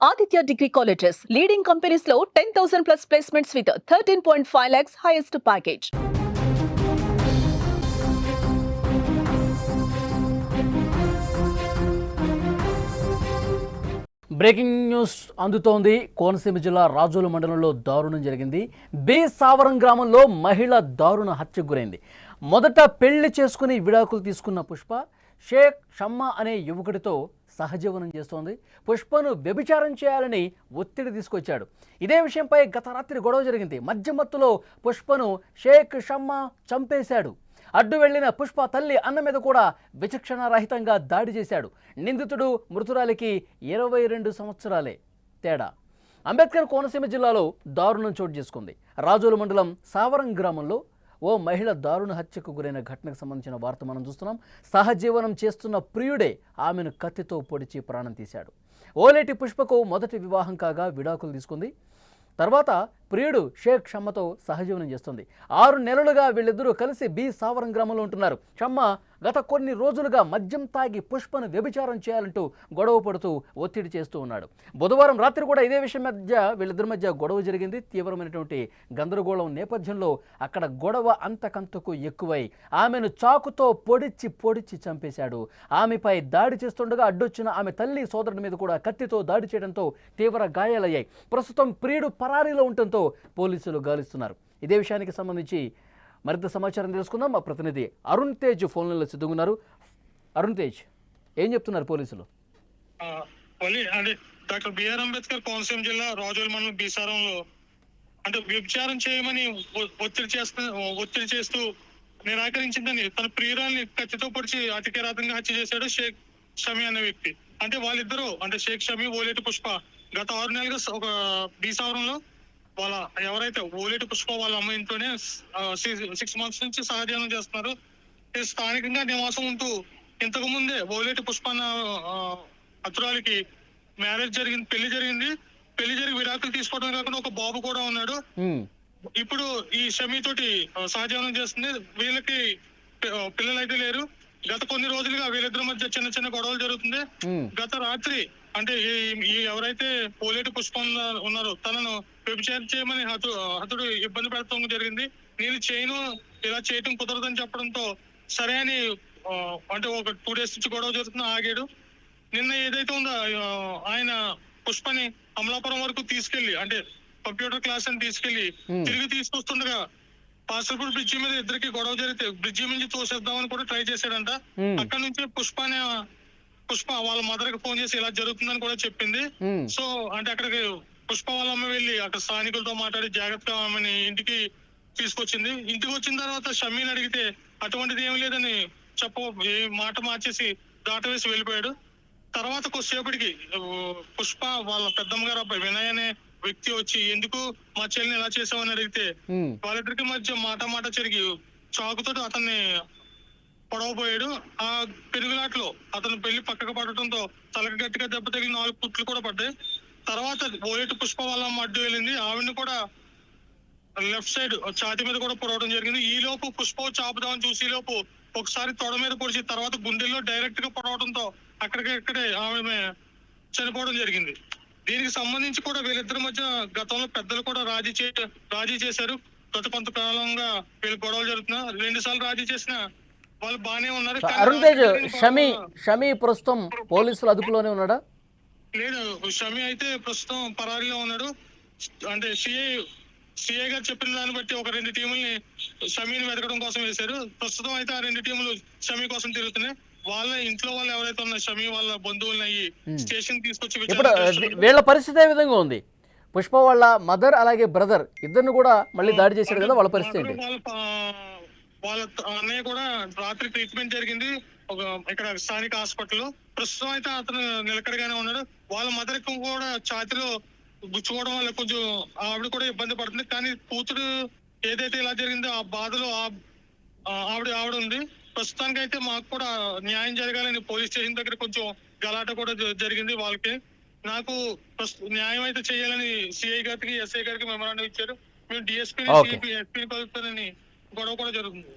Aditya Degree Colleges, leading companies లో 10,000 plus placements with 13.5 lakhs highest package. Breaking news అందుతోంది. కోనసీమ జిల్లా రాజోలు మండలంలో దారుణం జరిగింది. బి సావరం గ్రామంలో మహిళ దారుణ హత్యకు గురైంది. మొదట పెళ్లి చేసుకుని విడాకులు తీసుకున్న పుష్ప షేక్ షమ్మా అనే యువకుడితో సహజీవనం చేస్తోంది. పుష్పను వ్యభిచారం చేయాలని ఒత్తిడి తీసుకొచ్చాడు. ఇదే విషయంపై గత రాత్రి గొడవ జరిగింది. మధ్యమత్తులో పుష్పను షేక్ షమ్మా చంపేశాడు. అడ్డు వెళ్లిన పుష్ప తల్లి అన్న మీద కూడా విచక్షణారహితంగా దాడి చేశాడు. నిందితుడు మృతురాలికి 22 సంవత్సరాలే తేడా. అంబేద్కర్ కోనసీమ జిల్లాలో దారుణం చోటు చేసుకుంది. రాజోలు మండలం సావరం గ్రామంలో ఓ మహిళ దారుణ హత్యకు గురైన ఘటనకు సంబంధించిన వార్త మనం చూస్తున్నాం. సహజీవనం చేస్తున్న ప్రియుడే ఆమెను కత్తితో పొడిచి ప్రాణం తీశాడు. ఓలేటి పుష్పకు మొదటి వివాహం కాగా విడాకులు తీసుకుంది. తర్వాత ప్రియుడు షేక్ షమ్మతో సహజీవనం చేస్తుంది. 6 నెలలుగా వీళ్ళిద్దరూ కలిసి బి సావరం గ్రామంలో ఉంటున్నారు. షమ్మ గత కొన్ని రోజులుగా మద్యం తాగి పుష్పను వ్యభిచారం చేయాలంటూ గొడవ పడుతూ ఒత్తిడి చేస్తూ ఉన్నాడు. బుధవారం రాత్రి కూడా ఇదే విషయం మధ్య వీళ్ళిద్దరి మధ్య గొడవ జరిగింది. తీవ్రమైనటువంటి గందరగోళం నేపథ్యంలో అక్కడ గొడవ అంతకంతకు ఎక్కువై ఆమెను చాకుతో పొడిచి చంపేశాడు. ఆమెపై దాడి చేస్తుండగా అడ్డొచ్చిన ఆమె తల్లి సోదరుడి మీద కూడా కత్తితో దాడి చేయడంతో తీవ్ర గాయాలయ్యాయి. ప్రస్తుతం ప్రియుడు పరారీలో ఉండటంతో పోలీసులు గాలిస్తున్నారు. ఇదే విషయానికి సంబంధించి మరింత సమాచారం తెలుసుకుందాం. మా ప్రతినిధి అరుణ్ తేజ్ ఫోన్ లైన్లో సిద్ధంగా. అరుణ్ తేజ్, ఏం చెప్తున్నారు పోలీసులు? డాక్టర్ బిఆర్ అంబేద్కర్ కోనసీమ జిల్లా రాజోల్ మండలం బీసారంలో వ్యభిచారం చేయమని ఒత్తిడి చేస్తూ నిరాకరించిందని తన ప్రియురాల్ని కత్తితో పొడిచి అతికిరాతంగా హత్య చేశాడు షేక్ షమీ అనే వ్యక్తి. వాళ్ళిద్దరూ షేక్ షమీ, ఓలేటి పుష్ప గత 6 నెలలుగా ఒక బీసావరంలో వాళ్ళ ఎవరైతే ఓలేటి పుష్ప వాళ్ళ అమ్మ ఇంట్లోనే 6 months నుంచి సహజీవనం చేస్తున్నారు. స్థానికంగా నివాసం ఉంటూ ఇంతకు ముందే ఓలేటి పుష్ప అతురాలికి పెళ్లి జరిగి విడాకులు తీసుకోవడం కాకుండా ఒక బాబు కూడా ఉన్నాడు. ఇప్పుడు ఈ షమీ తోటి సహజీవనం చేస్తుంది. వీళ్ళకి పిల్లలైతే లేరు. గత కొన్ని రోజులుగా వీళ్ళిద్దరి మధ్య చిన్న చిన్న గొడవలు జరుగుతుంది. గత రాత్రి ఈ ఎవరైతే పోలేటి పుష్పం ఉన్నారో తనను వ్యభిచారం చేయమని హతుడు ఇబ్బంది పెడతాం జరిగింది. నేను చేయను, ఇలా చేయటం కుదరదని చెప్పడంతో సరే అని ఒక 2 days నుంచి గొడవ జరుగుతున్నా ఆగాడు. నిన్న ఏదైతే ఉందో ఆయన పుష్పని అమలాపురం వరకు తీసుకెళ్లి కంప్యూటర్ క్లాస్ అని తీసుకెళ్లి తిరిగి తీసుకొస్తుండగా పాసల్పూర్ బ్రిడ్జి మీద ఇద్దరికి గొడవ జరిగితే బ్రిడ్జి నుంచి తోసేద్దామని కూడా ట్రై చేశాడంట. అక్కడ నుంచి పుష్ప వాళ్ళ మదర్ కి ఫోన్ చేసి ఇలా జరుగుతుందని కూడా చెప్పింది. సో అక్కడికి పుష్ప వాళ్ళ అమ్మ వెళ్ళి అక్కడ స్థానికులతో మాట్లాడి జాగ్రత్తగా ఆమెని ఇంటికి తీసుకొచ్చింది. ఇంటికి వచ్చిన తర్వాత షమీని అడిగితే అటువంటిది ఏం లేదని మాట మార్చేసి దాటవేసి వెళ్ళిపోయాడు. తర్వాత కొద్దిసేపటికి పుష్ప వాళ్ళ పెద్దమ్మ గారు అబ్బాయి వినయ్ అనే వ్యక్తి వచ్చి ఎందుకు మా చెల్లిని ఎలా చేసామని అడిగితే వాళ్ళిద్దరికి మధ్య మాట జరిగి చాకుతో అతన్ని పొడవబోయాడు. ఆ పెరుగులాట్లో అతను పెళ్లి పక్కకు పడటంతో తలకు గట్టిగా దెబ్బ తగిలి 4 కుట్లు కూడా పడ్డాయి. తర్వాత ఓలేటి పుష్ప వాళ్ళ అడ్డు వెళ్ళింది. ఆవిడని కూడా లెఫ్ట్ సైడ్ ఛాతి మీద కూడా పొడవడం జరిగింది. ఈ లోపు పుష్ప చాపుదామని చూసి లోపు ఒకసారి తొడ మీద పొడిచి తర్వాత గుండెల్లో డైరెక్ట్ గా పొడవడంతో అక్కడికక్కడే ఆమె చనిపోవడం జరిగింది. దీనికి సంబంధించి కూడా వీళ్ళిద్దరి మధ్య గతంలో పెద్దలు కూడా రాజీ చేశారు. గత కొంతకాలంగా వీళ్ళు గొడవలు జరుగుతున్నా 2 సార్లు రాజీ చేసిన వాళ్ళు బానే ఉన్నారు. అరుణ్ తేజ్, షమీ ప్రస్తుతం పోలీసుల అదుపులోనే ఉన్నాడా? లేదు, షమీ అయితే ప్రస్తుతం పరారీలో ఉన్నాడు. సిఐ గారు చెప్పిన దాన్ని బట్టి ఒక 2 టీముల్ని షమీని వెతకడం కోసం వేశారు. ప్రస్తుతం అయితే ఆ 2 టీములు షమీ కోసం తిరుగుతున్నాయి. వాళ్ళ ఇంట్లో వాళ్ళు ఎవరైతే ఉన్నా షమీ వాళ్ళ బంధువులని అయ్యి స్టేషన్ తీసుకొచ్చి వీళ్ళ పరిస్థితి ఏ విధంగా ఉంది? పుష్ప వాళ్ళ మదర్ అలాగే బ్రదర్ ఇద్దరిని కూడా మళ్ళీ దాడి చేశారు కదా, వాళ్ళ పరిస్థితి ఏంటి? వాళ్ళ అన్నయ్య కూడా రాత్రి ట్రీట్మెంట్ జరిగింది ఇక్కడ స్థానిక హాస్పిటల్లో. ప్రస్తుతం అయితే అతను నిలకడగానే ఉన్నాడు. వాళ్ళ మదర్ కూడా ఛాతిలో గుచ్చుకోవడం వల్ల కొంచెం ఆవిడ కూడా ఇబ్బంది పడుతుంది. కానీ కూతురు ఏదైతే ఇలా జరిగిందో ఆ బాధలో ఆవిడ ఉంది. ప్రస్తుతానికి అయితే మాకు కూడా న్యాయం జరగాలని పోలీస్ స్టేషన్ దగ్గర కొంచెం గలాట కూడా జరిగింది. వాళ్ళకి నాకు న్యాయం అయితే చేయాలని సిఐ గారికి ఎస్ఐ గారికి మెమరాండం ఇచ్చారు. మేము డిఎస్పీని కలుపుతానని గొడవ కూడా జరుగుతుంది.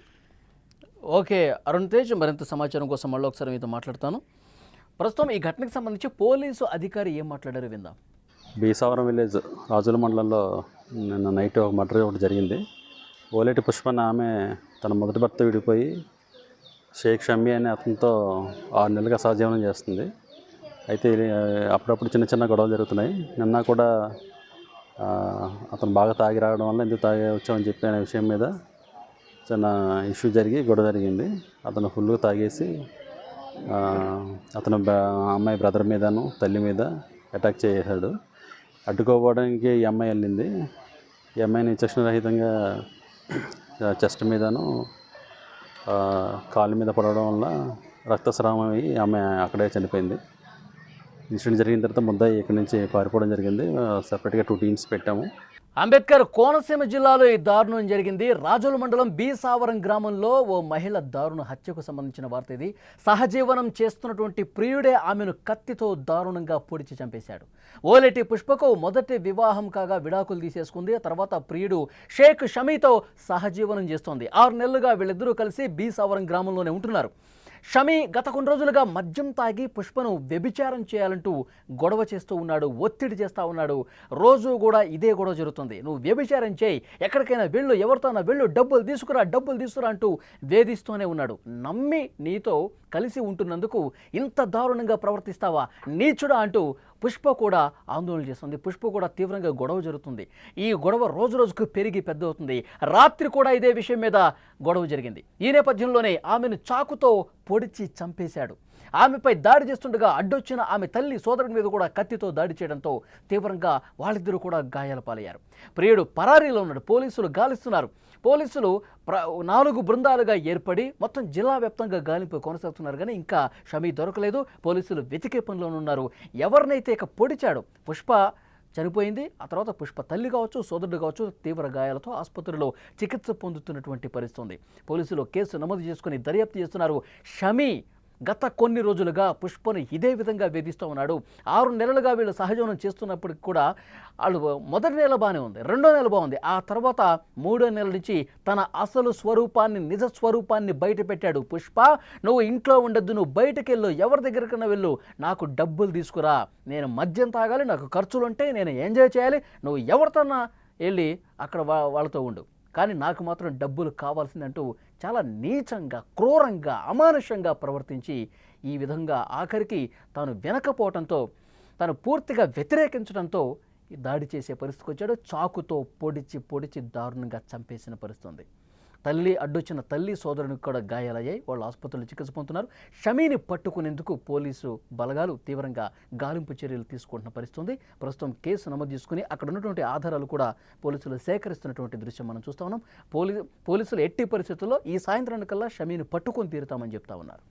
ఓకే అరుణ్ తేజ్, మరింత సమాచారం కోసం మళ్ళీ ఒకసారి మీతో మాట్లాడతాను. ప్రస్తుతం ఈ ఘటనకు సంబంధించి పోలీసు అధికారి ఏం మాట్లాడారు విందాం. బీసావరం విలేజ్ రాజుల మండలంలో నిన్న నైట్ ఒక మర్డర్ ఒకటి జరిగింది. ఓలేటి పుష్ప అనే ఆమె తన మొదటి భర్త విడిపోయి షేక్ షమ్మి అనే అతనితో 6 నెలలుగా సహజీవనం చేస్తుంది. అయితే అప్పుడప్పుడు చిన్న చిన్న గొడవలు జరుగుతున్నాయి. నిన్న కూడా అతను బాగా తాగి రావడం వల్ల ఎందుకు తాగి వచ్చామని చెప్పి అనే విషయం మీద చిన్న ఇష్యూ జరిగి గొడవ జరిగింది. అతను ఫుల్గా తాగేసి అతను అమ్మాయి బ్రదర్ మీదను తల్లి మీద అటాక్ చేశాడు. అడ్డుకోవడానికి ఈ అమ్మాయి వెళ్ళింది. ఈ అమ్మాయిని విచక్షణరహితంగా చెస్ట్ మీదను కాలు మీద పడడం వల్ల రక్తస్రావం అయ్యి ఆమె అక్కడే చనిపోయింది. ఇన్సిడెంట్ జరిగిన తర్వాత ముద్దాయి ఇక్కడి నుంచి పారిపోవడం జరిగింది. సపరేట్గా 2 టీమ్స్ పెట్టాము. అంబేద్కర్ కోనసీమ జిల్లాలో ఈ దారుణం జరిగింది. రాజోల మండలం బీసావరం గ్రామంలో ఓ మహిళ దారుణ హత్యకు సంబంధించిన వార్త ఇది. సహజీవనం చేస్తున్నటువంటి ప్రియుడే ఆమెను కత్తితో దారుణంగా పొడిచి చంపేశాడు. ఓలేటి పుష్పకు మొదటి వివాహం కాగా విడాకులు తీసేసుకుంది. తర్వాత ప్రియుడు షేక్ షమీతో సహజీవనం చేస్తోంది. 6 నెలలుగా వీళ్ళిద్దరూ కలిసి బీసావరం గ్రామంలోనే ఉంటున్నారు. షమీ గత కొన్ని రోజులుగా మద్యం తాగి పుష్పను వ్యభిచారం చేయాలంటూ గొడవ చేస్తూ ఉన్నాడు, ఒత్తిడి చేస్తూ ఉన్నాడు. రోజు కూడా ఇదే గొడవ జరుగుతుంది. నువ్వు వ్యభిచారం చేయి, ఎక్కడికైనా వెళ్ళు, ఎవరితోనా వెళ్ళు, డబ్బులు తీసుకురా అంటూ వేధిస్తూనే ఉన్నాడు. నమ్మి నీతో కలిసి ఉంటున్నందుకు ఇంత దారుణంగా ప్రవర్తిస్తావా నీచుడా అంటూ పుష్ప కూడా ఆందోళన చేస్తుంది. పుష్ప కూడా తీవ్రంగా గొడవ జరుగుతుంది. ఈ గొడవ రోజు రోజుకు పెరిగి పెద్ద అవుతుంది. రాత్రి కూడా ఇదే విషయం మీద గొడవ జరిగింది. ఈ నేపథ్యంలోనే ఆమెను చాకుతో పొడిచి చంపేశాడు. ఆమెపై దాడి చేస్తుండగా అడ్డొచ్చిన ఆమె తల్లి సోదరుడి మీద కూడా కత్తితో దాడి చేయడంతో తీవ్రంగా వాళ్ళిద్దరూ కూడా గాయాల పాలయ్యారు. ప్రియుడు పరారీలో ఉన్నాడు. పోలీసులు గాలిస్తున్నారు. పోలీసులు 4 బృందాలుగా ఏర్పడి మొత్తం జిల్లా వ్యాప్తంగా గాలింపు కొనసాగుతున్నారు. కానీ ఇంకా షమీ దొరకలేదు. పోలీసులు వెతికే పనిలోనున్నారు. ఎవరినైతే ఇక పొడిచాడు పుష్ప చనిపోయింది. ఆ తర్వాత పుష్ప తల్లి కావచ్చు, సోదరుడు కావచ్చు తీవ్ర గాయాలతో ఆసుపత్రిలో చికిత్స పొందుతున్నటువంటి పరిస్థితి ఉంది. పోలీసులు కేసు నమోదు చేసుకుని దర్యాప్తు చేస్తున్నారు. షమీ గత కొన్ని రోజులుగా పుష్పను ఇదే విధంగా వేధిస్తూ ఉన్నాడు. 6 నెలలుగా వీళ్ళు సహజీవనం చేస్తున్నప్పటికి కూడా వాళ్ళు మొదటి నెల బాగానే ఉంది, 2వ నెల బాగుంది. ఆ తర్వాత 3వ నెల నుంచి తన అసలు స్వరూపాన్ని, నిజ స్వరూపాన్ని బయట పెట్టాడు. పుష్ప, నువ్వు ఇంట్లో ఉండొద్దు, నువ్వు బయటకు వెళ్ళు, ఎవరి దగ్గరికన్నా వెళ్ళు, నాకు డబ్బులు తీసుకురా, నేను మద్యం తాగాలి, నాకు ఖర్చులు ఉంటాయి, నేను ఎంజాయ్ చేయాలి, నువ్వు ఎవరితోన్నా వెళ్ళి అక్కడ వాళ్ళతో ఉండు, కానీ నాకు మాత్రం డబ్బులు కావాల్సిందంటూ చాలా నీచంగా, క్రూరంగా, అమానుషంగా ప్రవర్తించి ఈ విధంగా ఆఖరికి తాను వెనకపోవడంతో, తాను పూర్తిగా వ్యతిరేకించడంతో దాడి చేసే పరిస్థితికి వచ్చాడు. చాకుతో పొడిచి దారుణంగా చంపేసిన పరిస్థితి ఉంది. తల్లి అడ్డొచ్చిన తల్లి సోదరునికి కూడా గాయాలయ్యాయి. వాళ్ళు ఆసుపత్రిలో చికిత్స పొందుతున్నారు. షమీని పట్టుకునేందుకు పోలీసు బలగాలు తీవ్రంగా గాలింపు చర్యలు తీసుకుంటున్న పరిస్థితి ఉంది. ప్రస్తుతం కేసు నమోదు చేసుకుని అక్కడ ఉన్నటువంటి ఆధారాలు కూడా పోలీసులు సేకరిస్తున్నటువంటి దృశ్యం మనం చూస్తూ ఉన్నాం. పోలీసులు ఎట్టి పరిస్థితుల్లో ఈ సాయంత్రానికల్లా షమీని పట్టుకొని తీరుతామని చెప్తా ఉన్నారు.